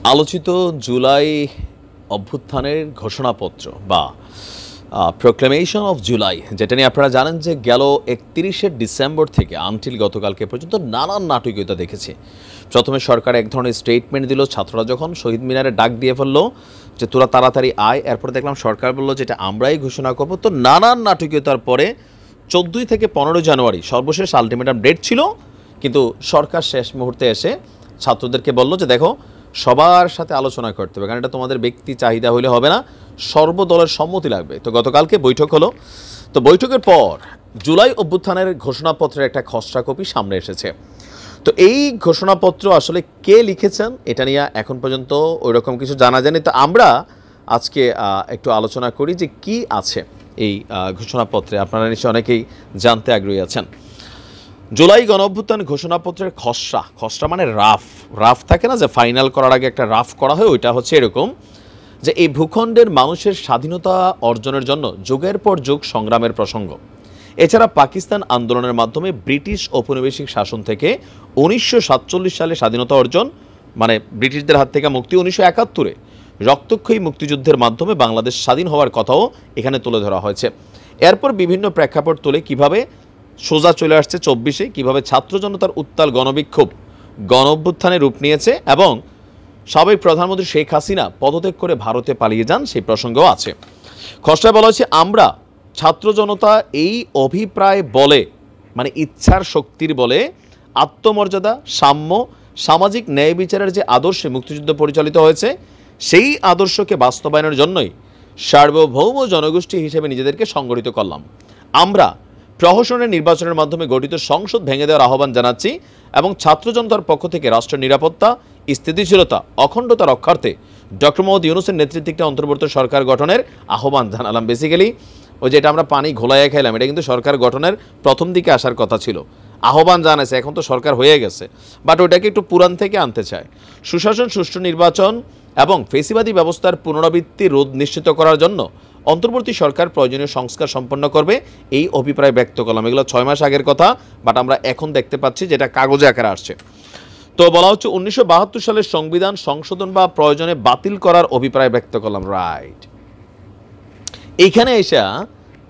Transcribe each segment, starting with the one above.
আলোচিত জুলাই অভ্যুত্থানের ঘোষণাপত্র বা প্রোক্লেমেশন অফ জুলাই, যেটা নিয়ে আপনারা জানেন যে গেল 31শে ডিসেম্বর থেকে আনটিল গতকালকে পর্যন্ত নানান নাটকীয়তা দেখেছে। প্রথমে সরকার এক ধরনের স্টেটমেন্ট দিল, ছাত্ররা যখন শহীদ মিনারে ডাক দিয়ে ফেললো যে তোরা তাড়াতাড়ি আয়, এরপরে দেখলাম সরকার বললো যেটা আমরাই ঘোষণা করবো। তো নানান নাটকীয়তার পরে 14 থেকে 15 জানুয়ারি সর্বশেষ আলটিমেটাম ডেট ছিল, কিন্তু সরকার শেষ মুহূর্তে এসে ছাত্রদেরকে বলল যে দেখো সবার সাথে আলোচনা করতে হবে, কারণ এটা তোমাদের ব্যক্তি চাহিদা হইলে হবে না, সর্বদলের সম্মতি লাগবে। তো গতকালকে বৈঠক হলো। তো বৈঠকের পর জুলাই অভ্যুত্থানের ঘোষণাপত্রের একটা খসড়া কপি সামনে এসেছে। তো এই ঘোষণাপত্র আসলে কে লিখেছেন এটা নিয়ে এখন পর্যন্ত ওই রকম কিছু জানা যায়নি। তো আমরা আজকে একটু আলোচনা করি যে কি আছে এই ঘোষণাপত্রে। আপনারা নিশ্চয়ই অনেকেই জানতে আগ্রহী আছেন। জুলাই গণঅভ্যুত্থান ঘোষণাপত্রের খসড়া মানে রাফ থাকে না, যে ফাইনাল করার আগে একটা রাফ করা হয়, ওইটা হচ্ছে এরকম যে এই ভূখণ্ডের মানুষের স্বাধীনতা অর্জনের জন্য যুগের পর যুগ সংগ্রামের প্রসঙ্গ, এছাড়া পাকিস্তান আন্দোলনের মাধ্যমে ব্রিটিশ ঔপনিবেশিক শাসন থেকে 1947 সালে স্বাধীনতা অর্জন, মানে ব্রিটিশদের হাত থেকে মুক্তি, 1971-এ রক্তক্ষয়ী মুক্তিযুদ্ধের মাধ্যমে বাংলাদেশ স্বাধীন হওয়ার কথাও এখানে তুলে ধরা হয়েছে। এরপর বিভিন্ন প্রেক্ষাপট তুলে কিভাবে সোজা চলে আসছে 24-এ, কীভাবে ছাত্র জনতার উত্তাল গণবিক্ষোভ গণঅভ্যুত্থানে রূপ নিয়েছে এবং সাবেক প্রধানমন্ত্রী শেখ হাসিনা পদত্যাগ করে ভারতে পালিয়ে যান, সেই প্রসঙ্গও আছে। খসড়ায় বলা হয়েছে আমরা ছাত্র জনতা এই অভিপ্রায় বলে, মানে ইচ্ছার শক্তির বলে, আত্মমর্যাদা, সাম্য, সামাজিক ন্যায় বিচারের যে আদর্শে মুক্তিযুদ্ধ পরিচালিত হয়েছে সেই আদর্শকে বাস্তবায়নের জন্যই সার্বভৌম জনগোষ্ঠী হিসেবে নিজেদেরকে সংগঠিত করলাম। আমরা প্রহসনের নির্বাচনের মাধ্যমে গঠিত সংসদ ভেঙে দেওয়ার আহ্বান জানাচ্ছি এবং ছাত্র জনতার পক্ষ থেকে রাষ্ট্রের নিরাপত্তা, স্থিতিশীলতা, অখণ্ডতা রক্ষার্থে ডক্টর মোহাম্মদ ইউনূসের নেতৃত্বে একটি অন্তর্বর্তী সরকার গঠনের আহ্বান জানালাম। বেসিক্যালি ওই যেটা আমরা পানি ঘোলাইয়া খাইলাম, এটা কিন্তু সরকার গঠনের প্রথম দিকে আসার কথা ছিল, আহ্বান জানাইছে, এখন তো সরকার হয়ে গেছে, বাট ওটাকে একটু পুরান থেকে আনতে চায়। সুশাসন, সুষ্ঠু নির্বাচন এবং ফেসিবাদী ব্যবস্থার পুনরাবৃত্তি রোধ নিশ্চিত করার জন্য অন্তর্বর্তী সরকার প্রয়োজনীয় সংস্কার সম্পন্ন করবে, এই অভিপ্রায় ব্যক্ত করলাম। এগুলো 6 মাস আগের কথা, বাট আমরা এখন দেখতে পাচ্ছি যেটা কাগজে আকারে আসছে। তো বলা হচ্ছে 1972 সালের সংবিধান সংশোধন বা প্রয়োজনে বাতিল করার অভিপ্রায় ব্যক্ত করলাম। রাইট, এইখানে এসে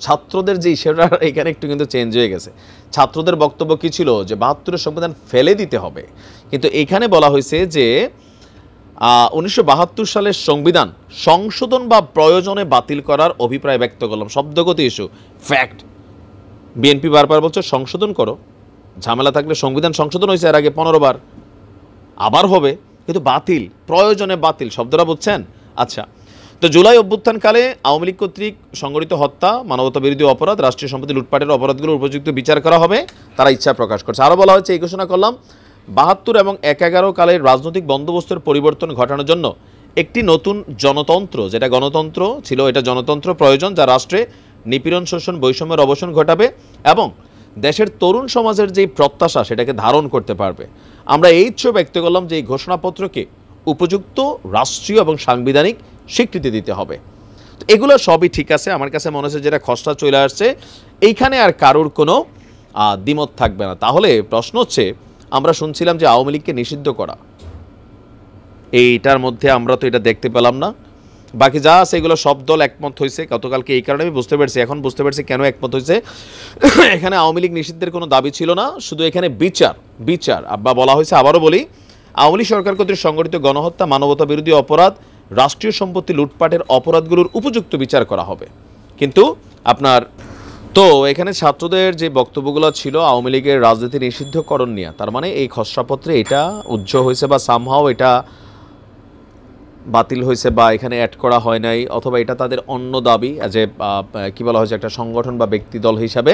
ছাত্রদের যে সেটা এখানে একটু কিন্তু চেঞ্জ হয়ে গেছে। ছাত্রদের বক্তব্য কি ছিল যে 72-এর সংবিধান ফেলে দিতে হবে, কিন্তু এখানে বলা হয়েছে যে 1972 সালের সংবিধান সংশোধন বা প্রয়োজনে বাতিল করার অভিপ্রায় ব্যক্ত করলাম। শব্দগত ইস্যু, ফ্যাক্ট। বিএনপি বারবার বলছে সংশোধন করো, ঝামেলা থাকলে সংবিধান সংশোধন হয়েছে এর আগে 15 বার, আবার হবে, কিন্তু বাতিল, প্রয়োজনে বাতিল, শব্দটা বুঝছেন? আচ্ছা, তো জুলাই অভ্যুত্থানকালে আওয়ামী লীগ কর্তৃক সংগঠিত হত্যা, মানবতা বিরোধী অপরাধ, রাষ্ট্রীয় সম্পত্তি লুটপাটের অপরাধগুলোর উপযুক্ত বিচার করা হবে, তারা ইচ্ছা প্রকাশ করছে। আরও বলা হয়েছে, এই ঘোষণা করলাম 72 এবং 11 কালের রাজনৈতিক বন্দোবস্তের পরিবর্তন ঘটানোর জন্য একটি নতুন জনতন্ত্র, যেটা গণতন্ত্র ছিল এটা জনতন্ত্র প্রয়োজন, যা রাষ্ট্রে নিপীড়ন, শোষণ, বৈষম্যের অবসান ঘটাবে এবং দেশের তরুণ সমাজের যেই প্রত্যাশা সেটাকে ধারণ করতে পারবে। আমরা এই ইচ্ছা ব্যক্ত করলাম যে এই ঘোষণাপত্রকে উপযুক্ত রাষ্ট্রীয় এবং সাংবিধানিক স্বীকৃতি দিতে হবে। তো এগুলো সবই ঠিক আছে, আমার কাছে মনে হচ্ছে যেটা খসড়া চলে আসছে এইখানে আর কারোর কোনো দ্বিমত থাকবে না। তাহলে প্রশ্ন হচ্ছে, আমরা শুনছিলাম যে আওয়ামী লীগকে নিষিদ্ধ করা, এইটার মধ্যে আমরা তো এটা দেখতে পেলাম না। বাকি যা আছে এগুলো সব দল একমত হয়েছে গতকালকে, এই কারণে আমি বুঝতে পারছি, এখন বুঝতে পারছি কেন একমত হয়েছে। এখানে আওয়ামী লীগ নিষিদ্ধের কোনো দাবি ছিল না, শুধু এখানে বিচার আব্বা বলা হয়েছে। আবারও বলি, আওয়ামী লীগ সরকার কর্তৃক সংগঠিত গণহত্যা, মানবতা বিরোধী অপরাধ, রাষ্ট্রীয় সম্পত্তি লুটপাটের অপরাধগুলোর উপযুক্ত বিচার করা হবে। কিন্তু আপনার তো এখানে ছাত্রদের যে বক্তব্যগুলো ছিল আওয়ামী লীগের রাজনীতি নিষিদ্ধকরণ নিয়ে, তার মানে এই খসড়াপত্রে এটা উজ্জ্বল হয়েছে বা সামহাও এটা বাতিল হয়েছে বা এখানে অ্যাড করা হয় নাই, অথবা এটা তাদের অন্য দাবি যে কী বলা হয়েছে একটা সংগঠন বা ব্যক্তি দল হিসাবে।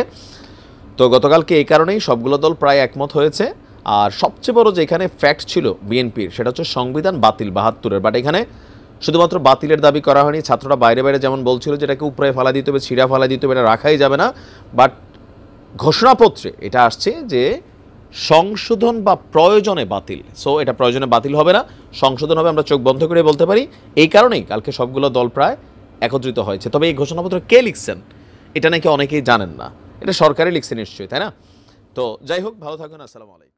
তো গতকালকে এই কারণেই সবগুলো দল প্রায় একমত হয়েছে। আর সবচেয়ে বড় যে এখানে ফ্যাক্ট ছিল বিএনপির, সেটা হচ্ছে সংবিধান বাতিল 72-এর, বাট এখানে শুধুমাত্র বাতিলের দাবি করা হয়নি। ছাত্ররা বাইরে বাইরে যেমন বলছিল যেটাকে উপরে ফেলা দিতে হবে, ছিঁড়া ফেলা দিতে হবে, এটা রাখাই যাবে না, বাট ঘোষণাপত্রে এটা আসছে যে সংশোধন বা প্রয়োজনে বাতিল। সো এটা প্রয়োজনে বাতিল হবে না, সংশোধন হবে, আমরা চোখ বন্ধ করে বলতে পারি। এই কারণেই কালকে সবগুলো দল প্রায় একত্রিত হয়েছে। তবে এই ঘোষণাপত্র কে লিখছেন এটা নাকি অনেকেই জানেন না, এটা সরকারই লিখছে নিশ্চয়ই, তাই না? তো যাই হোক, ভালো থাকুন, আসসালামু আলাইকুম।